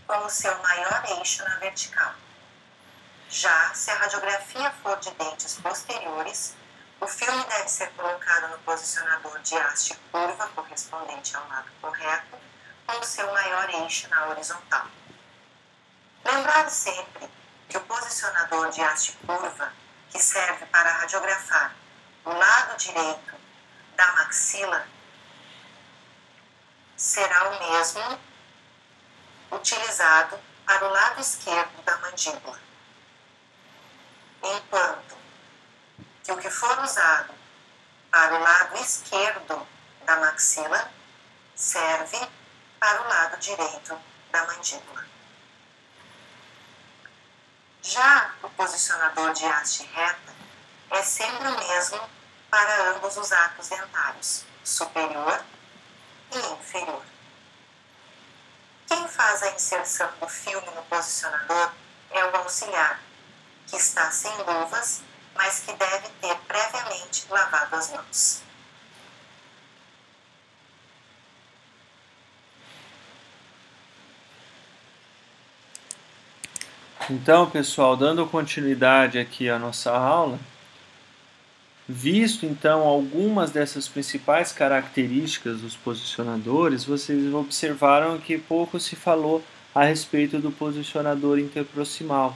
Speaker 2: com o seu maior eixo na vertical. Já se a radiografia for de dentes posteriores, o filme deve ser colocado no posicionador de haste curva correspondente ao lado correto, com o seu maior eixo na horizontal. Lembrar sempre que o posicionador de haste curva, que serve para radiografar o lado direito da maxila, será o mesmo utilizado para o lado esquerdo da mandíbula. Enquanto que o que for usado para o lado esquerdo da maxila serve para o lado direito da mandíbula. Já o posicionador de haste reta é sempre o mesmo para ambos os arcos dentários, superior e inferior. Quem faz a inserção do filme no posicionador é o auxiliar, que está sem luvas, mas que deve ter previamente lavado as mãos.
Speaker 1: Então, pessoal, dando continuidade aqui à nossa aula, visto então algumas dessas principais características dos posicionadores, vocês observaram que pouco se falou a respeito do posicionador interproximal.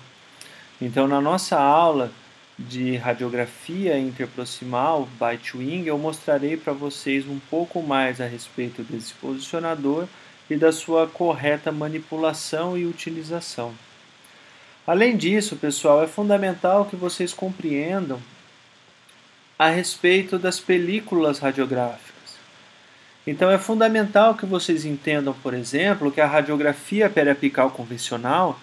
Speaker 1: Então, na nossa aula de radiografia interproximal, Bite-Wing, eu mostrarei para vocês um pouco mais a respeito desse posicionador e da sua correta manipulação e utilização. Além disso, pessoal, é fundamental que vocês compreendam a respeito das películas radiográficas. Então, é fundamental que vocês entendam, por exemplo, que a radiografia periapical convencional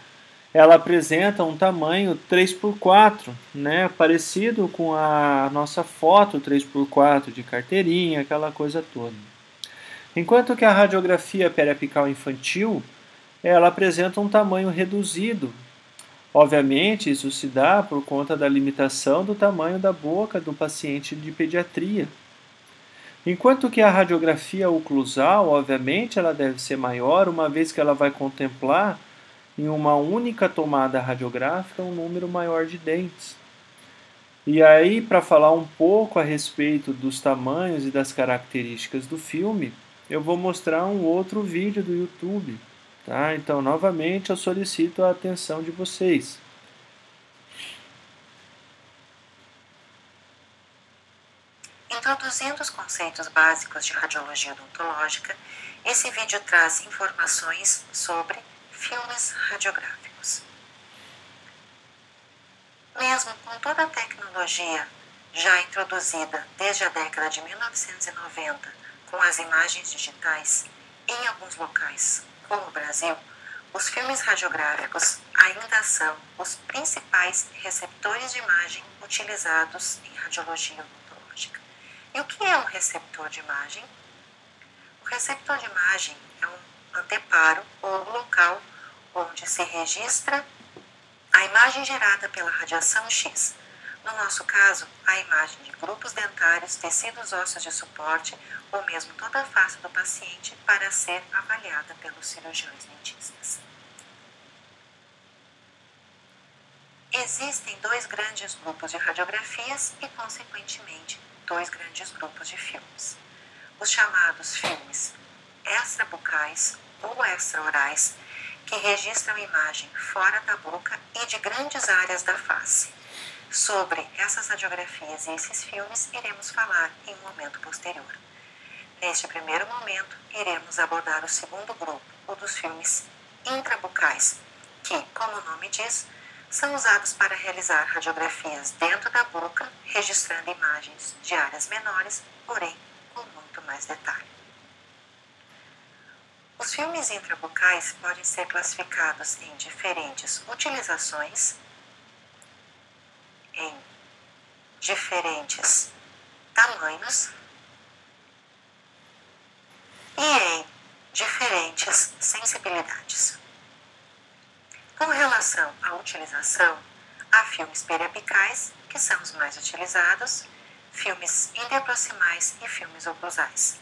Speaker 1: ela apresenta um tamanho 3x4, né, parecido com a nossa foto 3x4 de carteirinha, aquela coisa toda. Enquanto que a radiografia periapical infantil ela apresenta um tamanho reduzido. Obviamente, isso se dá por conta da limitação do tamanho da boca do paciente de pediatria. Enquanto que a radiografia oclusal, obviamente, ela deve ser maior, uma vez que ela vai contemplar em uma única tomada radiográfica um número maior de dentes. E aí, para falar um pouco a respeito dos tamanhos e das características do filme, eu vou mostrar um outro vídeo do YouTube. Tá? Então, novamente, eu solicito a atenção de vocês.
Speaker 2: Introduzindo os conceitos básicos de radiologia odontológica, esse vídeo traz informações sobre filmes radiográficos. Mesmo com toda a tecnologia já introduzida desde a década de 1990 com as imagens digitais, em alguns locais, como o Brasil, os filmes radiográficos ainda são os principais receptores de imagem utilizados em radiologia odontológica. E o que é um receptor de imagem? O receptor de imagem é um anteparo ou local onde se registra a imagem gerada pela radiação X. No nosso caso, a imagem de grupos dentários, tecidos ósseos de suporte ou mesmo toda a face do paciente para ser avaliada pelos cirurgiões dentistas. Existem dois grandes grupos de radiografias e, consequentemente, dois grandes grupos de filmes. Os chamados filmes extrabucais ou extraorais, que registram imagem fora da boca e de grandes áreas da face. Sobre essas radiografias e esses filmes iremos falar em um momento posterior. Neste primeiro momento, iremos abordar o segundo grupo, o dos filmes intrabucais, que, como o nome diz, são usados para realizar radiografias dentro da boca, registrando imagens de áreas menores, porém com muito mais detalhe. Os filmes intrabucais podem ser classificados em diferentes utilizações, em diferentes tamanhos e em diferentes sensibilidades. Com relação à utilização, há filmes periapicais, que são os mais utilizados, filmes interproximais e filmes oclusais.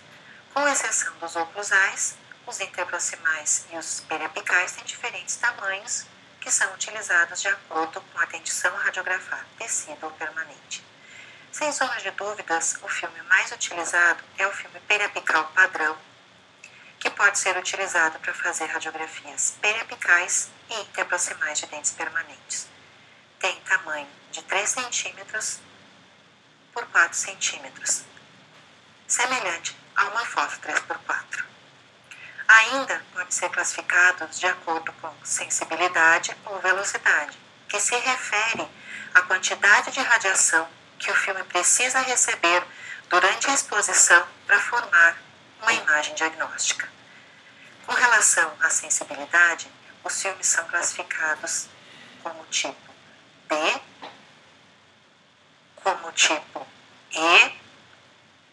Speaker 2: Com exceção dos oclusais, os interproximais e os periapicais têm diferentes tamanhos que são utilizados de acordo com a dentição a radiografar, tecido ou permanente. Sem sombra de dúvidas, o filme mais utilizado é o filme periapical padrão, que pode ser utilizado para fazer radiografias periapicais e interproximais de dentes permanentes. Tem tamanho de 3 cm por 4 cm, semelhante a uma foto 3x4. Ainda pode ser classificado de acordo com sensibilidade ou velocidade, que se refere à quantidade de radiação que o filme precisa receber durante a exposição para formar uma imagem diagnóstica. Com relação à sensibilidade, os filmes são classificados como tipo B, como tipo E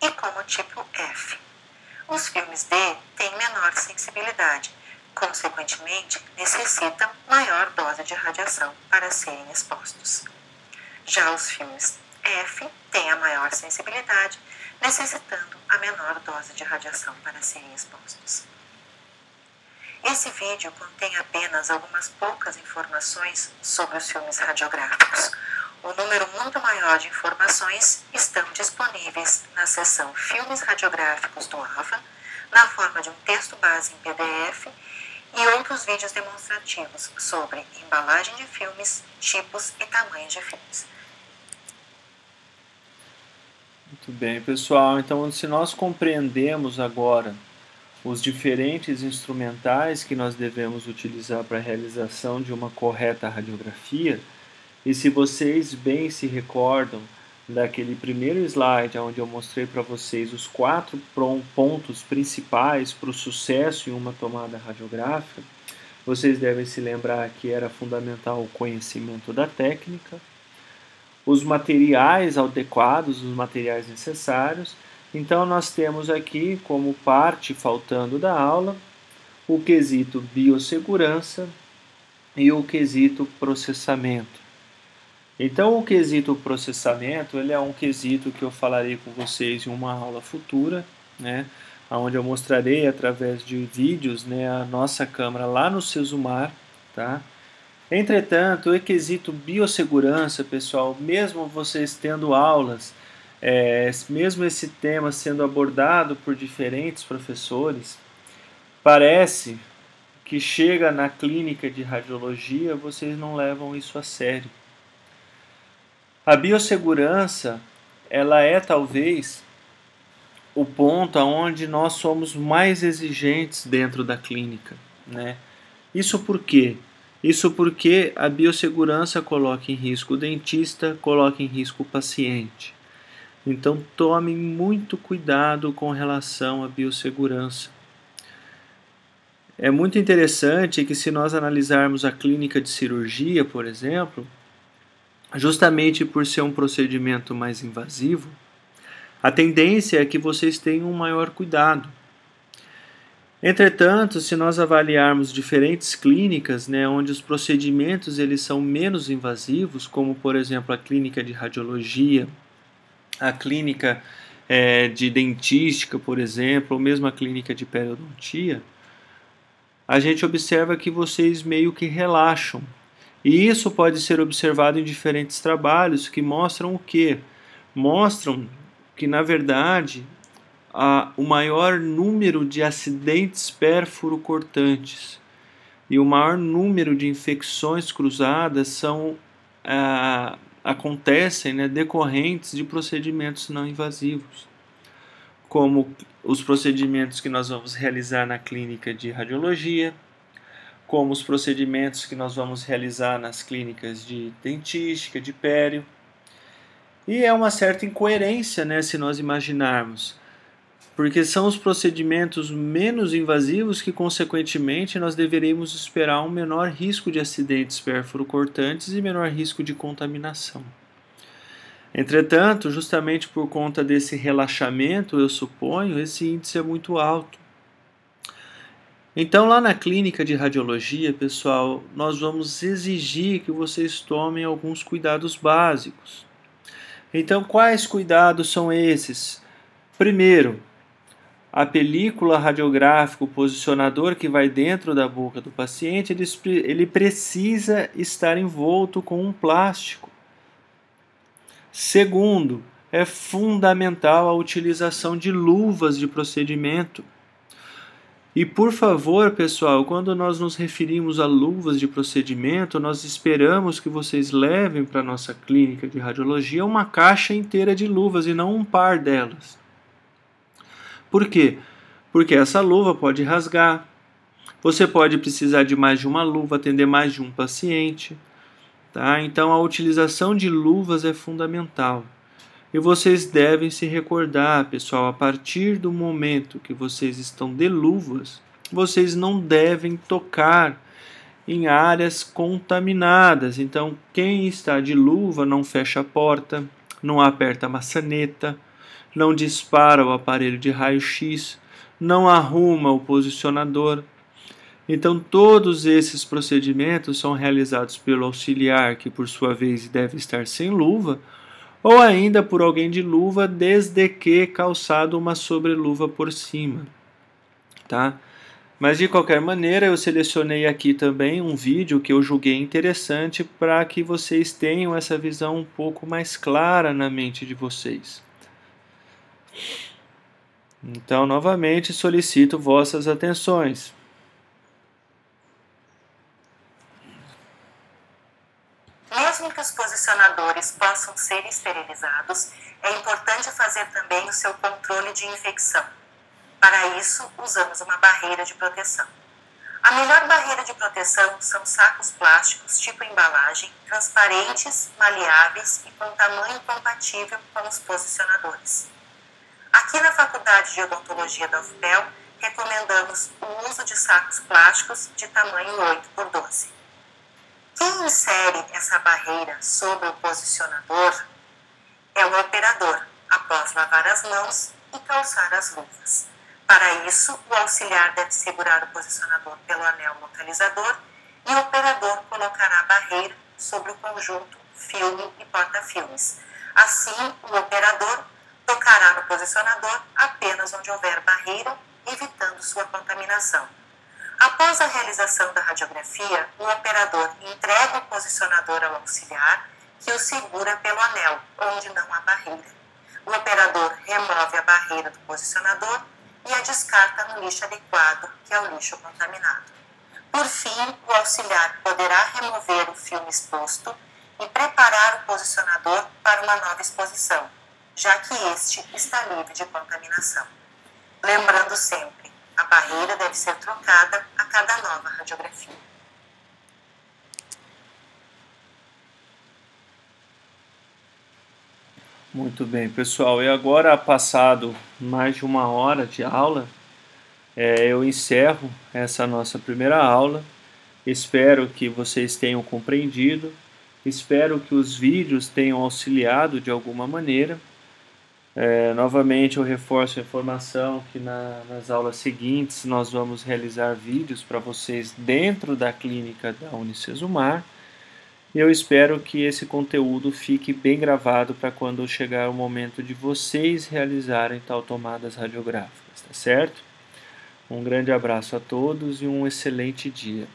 Speaker 2: e como tipo F. Os filmes D têm menor sensibilidade, consequentemente, necessitam maior dose de radiação para serem expostos. Já os filmes F têm a maior sensibilidade, necessitando a menor dose de radiação para serem expostos. Esse vídeo contém apenas algumas poucas informações sobre os filmes radiográficos. Um número muito maior de informações estão disponíveis na seção Filmes Radiográficos do AVA, na forma de um texto base em PDF e outros vídeos demonstrativos sobre embalagem de filmes, tipos e tamanhos de filmes.
Speaker 1: Muito bem, pessoal. Então, se nós compreendemos agora os diferentes instrumentais que nós devemos utilizar para a realização de uma correta radiografia, e se vocês bem se recordam daquele primeiro slide onde eu mostrei para vocês os 4 pontos principais para o sucesso em uma tomada radiográfica, vocês devem se lembrar que era fundamental o conhecimento da técnica, os materiais adequados, os materiais necessários. Então nós temos aqui como parte faltando da aula o quesito biossegurança e o quesito processamento. Então o quesito processamento, ele é um quesito que eu falarei com vocês em uma aula futura, né, onde eu mostrarei através de vídeos, né, a nossa câmera lá no Sesumar, tá? Entretanto, o quesito biossegurança, pessoal, mesmo vocês tendo aulas, mesmo esse tema sendo abordado por diferentes professores, parece que chega na clínica de radiologia, vocês não levam isso a sério. A biossegurança, ela é talvez o ponto onde nós somos mais exigentes dentro da clínica, né? Isso por quê? Isso porque a biossegurança coloca em risco o dentista, coloca em risco o paciente. Então tomem muito cuidado com relação à biossegurança. É muito interessante que se nós analisarmos a clínica de cirurgia, por exemplo, justamente por ser um procedimento mais invasivo, a tendência é que vocês tenham um maior cuidado. Entretanto, se nós avaliarmos diferentes clínicas, né, onde os procedimentos eles são menos invasivos, como por exemplo a clínica de radiologia, a clínica de dentística, por exemplo, ou mesmo a clínica de periodontia, a gente observa que vocês meio que relaxam. E isso pode ser observado em diferentes trabalhos que mostram o quê? Mostram que, na verdade, o maior número de acidentes pérfuro-cortantes e o maior número de infecções cruzadas acontecem, né, decorrentes de procedimentos não invasivos, como os procedimentos que nós vamos realizar na clínica de radiologia, como os procedimentos que nós vamos realizar nas clínicas de dentística, de pério. E é uma certa incoerência, né, se nós imaginarmos, porque são os procedimentos menos invasivos que, consequentemente, nós deveríamos esperar um menor risco de acidentes pérfuro-cortantes e menor risco de contaminação. Entretanto, justamente por conta desse relaxamento, eu suponho, esse índice é muito alto. Então, lá na clínica de radiologia, pessoal, nós vamos exigir que vocês tomem alguns cuidados básicos. Então, quais cuidados são esses? Primeiro, a película radiográfica, o posicionador que vai dentro da boca do paciente, ele precisa estar envolto com um plástico. Segundo, é fundamental a utilização de luvas de procedimento. E por favor, pessoal, quando nós nos referimos a luvas de procedimento, nós esperamos que vocês levem para a nossa clínica de radiologia uma caixa inteira de luvas e não um par delas. Por quê? Porque essa luva pode rasgar, você pode precisar de mais de uma luva, atender mais de um paciente, tá? Então a utilização de luvas é fundamental. E vocês devem se recordar, pessoal, a partir do momento que vocês estão de luvas, vocês não devem tocar em áreas contaminadas. Então, quem está de luva não fecha a porta, não aperta a maçaneta, não dispara o aparelho de raio-x, não arruma o posicionador. Então, todos esses procedimentos são realizados pelo auxiliar, que por sua vez deve estar sem luva, ou ainda por alguém de luva, desde que calçado uma sobreluva por cima, tá? Mas de qualquer maneira, eu selecionei aqui também um vídeo que eu julguei interessante para que vocês tenham essa visão um pouco mais clara na mente de vocês. Então, novamente, solicito vossas atenções.
Speaker 2: Mesmo que os posicionadores possam ser esterilizados, é importante fazer também o seu controle de infecção. Para isso, usamos uma barreira de proteção. A melhor barreira de proteção são sacos plásticos tipo embalagem, transparentes, maleáveis e com tamanho compatível com os posicionadores. Aqui na Faculdade de Odontologia da UFPEL, recomendamos o uso de sacos plásticos de tamanho 8x12. Quem insere essa barreira sobre o posicionador é o operador, após lavar as mãos e calçar as luvas. Para isso, o auxiliar deve segurar o posicionador pelo anel localizador e o operador colocará a barreira sobre o conjunto filme e porta-filmes. Assim, o operador tocará no posicionador apenas onde houver barreira, evitando sua contaminação. Após a realização da radiografia, o operador entrega o posicionador ao auxiliar, que o segura pelo anel, onde não há barreira. O operador remove a barreira do posicionador e a descarta no lixo adequado, que é o lixo contaminado. Por fim, o auxiliar poderá remover o filme exposto e preparar o posicionador para uma nova exposição, já que este está livre de contaminação. Lembrando sempre, a barreira deve ser trocada a cada nova radiografia.
Speaker 1: Muito bem, pessoal. E agora, passado mais de 1 hora de aula, eu encerro essa nossa primeira aula. Espero que vocês tenham compreendido. Espero que os vídeos tenham auxiliado de alguma maneira. Novamente eu reforço a informação que nas aulas seguintes nós vamos realizar vídeos para vocês dentro da clínica da Unicesumar. E eu espero que esse conteúdo fique bem gravado para quando chegar o momento de vocês realizarem tal tomadas radiográficas, tá certo? Um grande abraço a todos e um excelente dia.